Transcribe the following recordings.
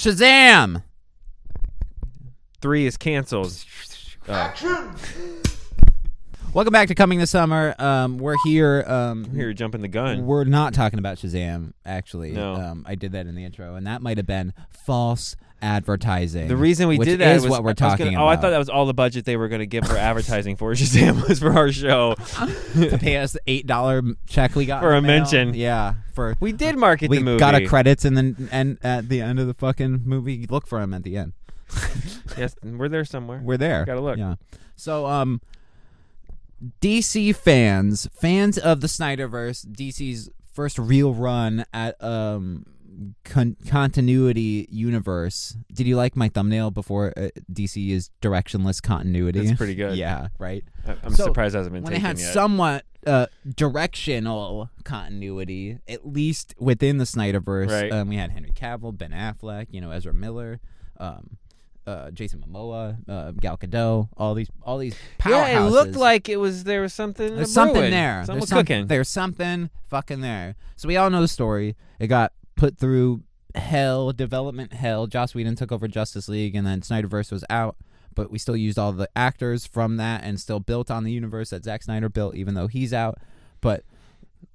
Shazam! 3 is canceled. Welcome back to Coming This Summer. We're here. Here, jumping the gun. We're not talking about Shazam, actually. No. I did that in the intro, and that might have been false advertising. The reason we did that is was what we're talking about. I thought that was all the budget they were going to give for advertising for Shazam was for our show. To pay us the $8 check we got for a in the mail. mention. Yeah, we did market the movie. We got our credits, and then at the end of the fucking movie, look for them at the end. Yes, we're there somewhere. We're there. Gotta look. Yeah. So, DC fans of the Snyderverse, DC's first real run at continuity universe. Did you like my thumbnail before DC is directionless continuity? That's pretty good. Yeah, right. I'm surprised it hasn't been when taken it had yet. somewhat directional continuity, at least within the Snyderverse. Right. We had Henry Cavill, Ben Affleck, Ezra Miller, Jason Momoa, Gal Gadot, all these powerhouses. Yeah, it looked like there was something. There's something brewing. there. Something cooking. There's something fucking there. So we all know the story. It got put through development hell. Joss Whedon took over Justice League, and then Snyderverse was out. But we still used all the actors from that and still built on the universe that Zack Snyder built, even though he's out. But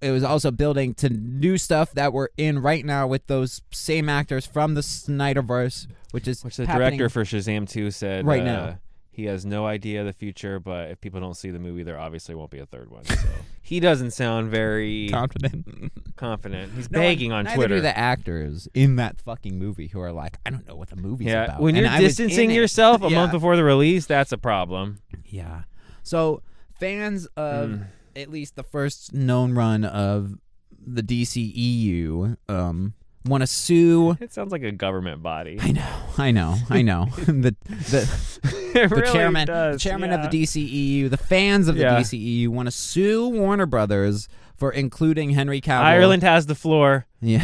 it was also building to new stuff that we're in right now with those same actors from the Snyderverse, which the director for Shazam 2 said right now. He has no idea of the future, but if people don't see the movie, there obviously won't be a third one. So he doesn't sound very confident. He's begging on Twitter. Neither do the actors in that fucking movie who are like, I don't know what the movie's about. When you're distancing yourself a month before the release, that's a problem. Yeah. So fans of at least the first known run of the DCEU want to sue. It sounds like a government body. I know. the chairman of the DCEU, the fans of the DCEU want to sue Warner Brothers for including Henry Cavill. Ireland has the floor. Yeah.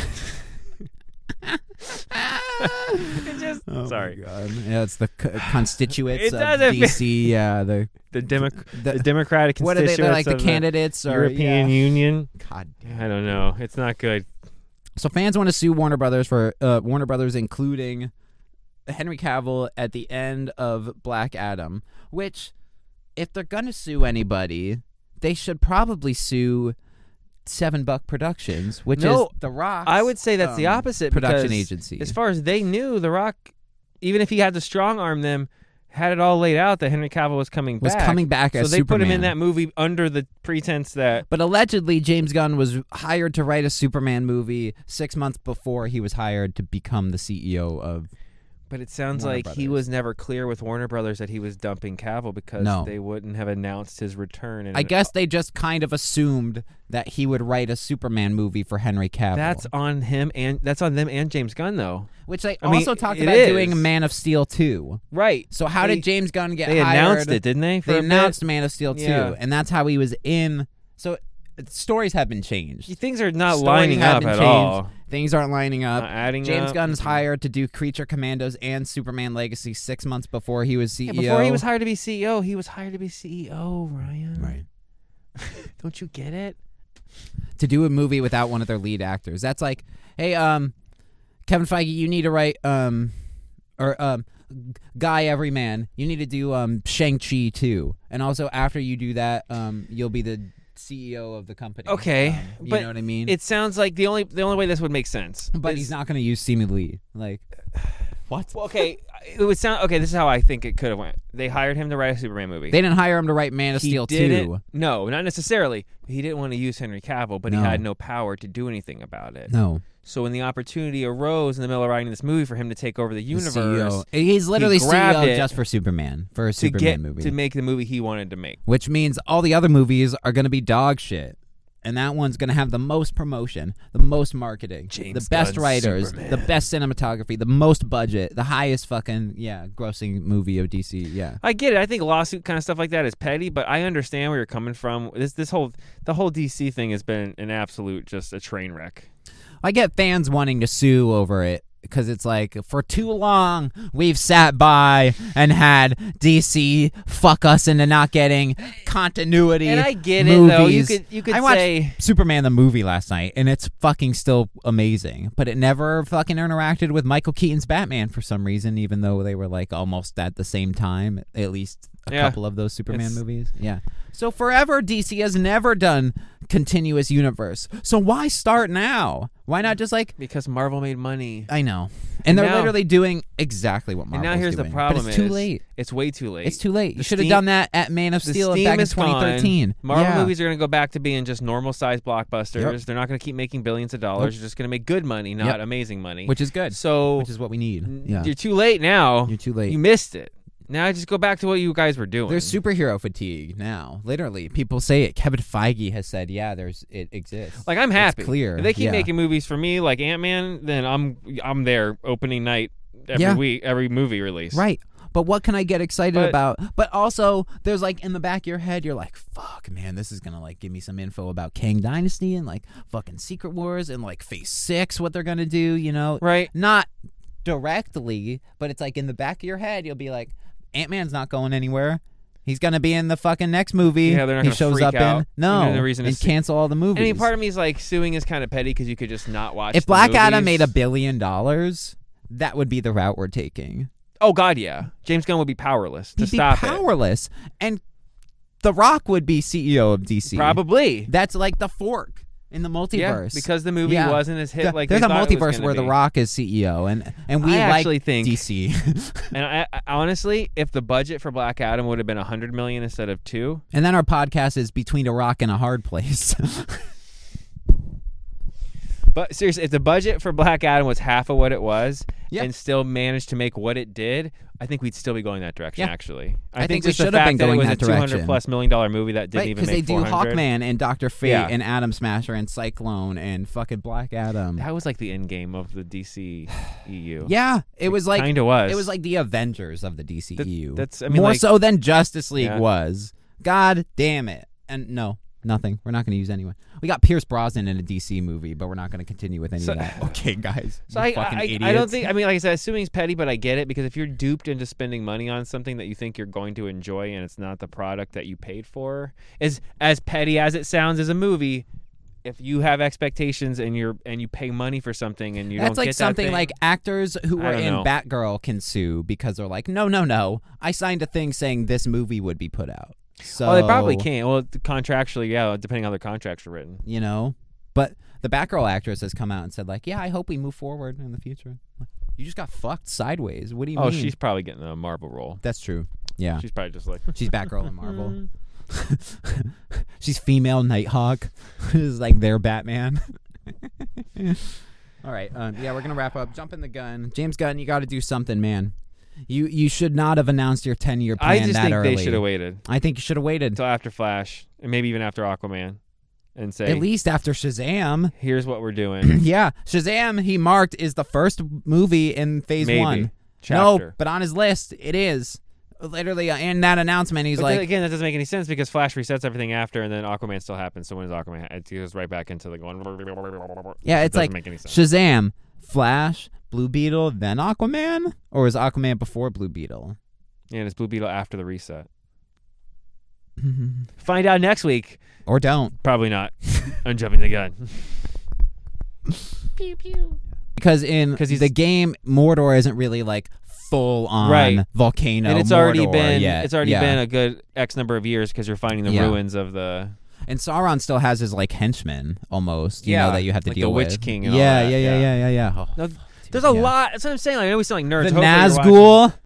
Sorry. My God. Yeah, it's the constituents of doesn't DC. Yeah, the Democratic constituents. What are they? They're like the candidates or European Union. God damn. I don't know. It's not good. So fans want to sue Warner Brothers for Warner Brothers including Henry Cavill at the end of Black Adam, which, if they're going to sue anybody, they should probably sue $7 Productions, which is The Rock's I would say that's the opposite production agency. As far as they knew, The Rock, even if he had to strong arm them, had it all laid out that Henry Cavill was coming back. As so they Superman. put him in that movie under the pretense that... But allegedly, James Gunn was hired to write a Superman movie 6 months before he was hired to become the CEO of But it sounds Warner like Brothers. he was never clear with Warner Brothers that he was dumping Cavill because they wouldn't have announced his return. And I guess they just kind of assumed that he would write a Superman movie for Henry Cavill. That's on him, and that's on them and James Gunn, though. Which they I mean, also talked it about is. doing Man of Steel 2. Right. So how did James Gunn get They hired? announced it, didn't they? They announced Man of Steel 2, Yeah. and that's how he was in. So stories have been changed. Things are not Stories lining have up been at changed. all. Things aren't lining up. Not adding James up. Gunn's hired to do Creature Commandos and Superman Legacy 6 months before he was CEO. Yeah, before he was hired to be CEO, he was hired to be CEO, Ryan. Right. Don't you get it? To do a movie without one of their lead actors. That's like, hey, Kevin Feige, you need to write, Guy Everyman, you need to do Shang-Chi too. And also after you do that, you'll be the CEO of the company. Okay, you but know what I mean? It sounds like the only way this would make sense. But is- he's not going to use Simu Lee. Like, what? Well, okay, it would sound okay. This is how I think it could have went. They hired him to write a Superman movie. They didn't hire him to write Man of He Steel didn't- 2. No, not necessarily. He didn't want to use Henry Cavill, but No. he had no power to do anything about it. No. So when the opportunity arose in the middle of writing this movie for him to take over the universe, CEO. He's literally grabbed CEO it just for Superman, for a to Superman movie. to make the movie he wanted to make. Which means all the other movies are going to be dog shit. And that one's going to have the most promotion, the most marketing, James the best Gunn's writers, Superman. the best cinematography, the most budget, the highest fucking, grossing movie of DC, yeah. I get it. I think lawsuit kind of stuff like that is petty, but I understand where you're coming from. The whole DC thing has been an absolute just a train wreck. I get fans wanting to sue over it because it's like, for too long we've sat by and had DC fuck us into not getting continuity. And I get movies. it though. You could I say watched Superman the movie last night, and it's fucking still amazing. But it never fucking interacted with Michael Keaton's Batman for some reason, even though they were like almost at the same time, at least a couple of those Superman movies. Yeah. So forever DC has never done continuous universe. So why start now? Why not just like, because Marvel made money. I know. And they're literally doing exactly what Marvel's doing. And now here's the problem: but it's too late. It's way too late. It's too late. You should have done that at Man of Steel back in 2013. Gone. Marvel movies are going to go back to being just normal-sized blockbusters. Yep. They're not going to keep making billions of dollars. You're just going to make good money, not amazing money. Which is good. Which is what we need. Yeah. You're too late now. You're too late. You missed it. Now I just go back to what you guys were doing. There's superhero fatigue now. Literally, people say it. Kevin Feige has said, "Yeah, it exists." Like, I'm happy. It's clear. If they keep making movies for me, like Ant-Man, then I'm there opening night every week, every movie release. Right. But what can I get excited about? But also, there's like in the back of your head, you're like, "Fuck, man, this is gonna like give me some info about Kang Dynasty and like fucking Secret Wars and like Phase 6, what they're gonna do." You know, right? Not directly, but it's like in the back of your head, you'll be like, Ant-Man's not going anywhere. He's going to be in the fucking next movie. Yeah, they're not going to freak out. And cancel all the movies. I mean, part of me is like, suing is kind of petty because you could just not watch If Black Adam made $1 billion, that would be the route we're taking. Oh, God, yeah. James Gunn would be powerless to stop it. He'd be powerless. And The Rock would be CEO of DC. Probably. That's like the fork in the multiverse. Yeah, because the movie wasn't as hit like there's they a thought multiverse it was where The Rock is CEO, and we actually like think DC. And I honestly, if the budget for Black Adam would have been $100 million instead of $2 million, and then our podcast is between a rock and a hard place. But seriously, if the budget for Black Adam was half of what it was and still managed to make what it did, I think we'd still be going that direction, actually. I think we should have been going that direction. It was a $200+ million movie that didn't even make $400. Because they do Hawkman and Dr. Fate and Atom Smasher and Cyclone and fucking Black Adam. That was like the end game of the DCEU. Yeah, it was like kind of was. It was like the Avengers of the DCEU. That's I mean, more so than Justice League was. God damn it. And no. Nothing. We're not going to use anyone. We got Pierce Brosnan in a DC movie, but we're not going to continue with any of that. Okay, guys. So I don't think. I mean, like I said, assuming it's petty, but I get it because if you're duped into spending money on something that you think you're going to enjoy and it's not the product that you paid for, is as petty as it sounds as a movie. If you have expectations and you pay money for something and you don't get that thing, that's like something like actors who were in Batgirl can sue because they're like, no, I signed a thing saying this movie would be put out. So, they probably can't. Well, contractually, depending on how their contracts are written. You know? But the Batgirl actress has come out and said, like, I hope we move forward in the future. You just got fucked sideways. What do you mean? Oh, she's probably getting a Marvel role. That's true. Yeah. She's probably just like... She's Batgirl in Marvel. She's female Nighthawk. Is like their Batman. All right. We're going to wrap up. Jump in the gun. James Gunn, you got to do something, man. You should not have announced your 10-year plan that early. I just think they should have waited. I think you should have waited until after Flash, and maybe even after Aquaman, and say at least after Shazam. Here's what we're doing. Yeah, Shazam he marked is the first movie in Phase 1. Chapter. No, but on his list it is literally in that announcement. He's like, again, that doesn't make any sense because Flash resets everything after, and then Aquaman still happens. So when is Aquaman? It goes right back into the going. Yeah, it's like Shazam, Flash, Blue Beetle, then Aquaman? Or is Aquaman before Blue Beetle? Yeah, and it's Blue Beetle after the reset. Find out next week. Or don't. Probably not. I'm jumping the gun. Pew, pew. Because the game, Mordor isn't really like full on volcano. And it's Mordor already been yet. It's already been a good X number of years because you're finding the ruins of the... And Sauron still has his like henchmen almost, you know, that you have to like deal with. The Witch King and all that. Yeah. Oh, there's a lot. That's what I'm saying. Like, I always sound like nerds. The Nazgul.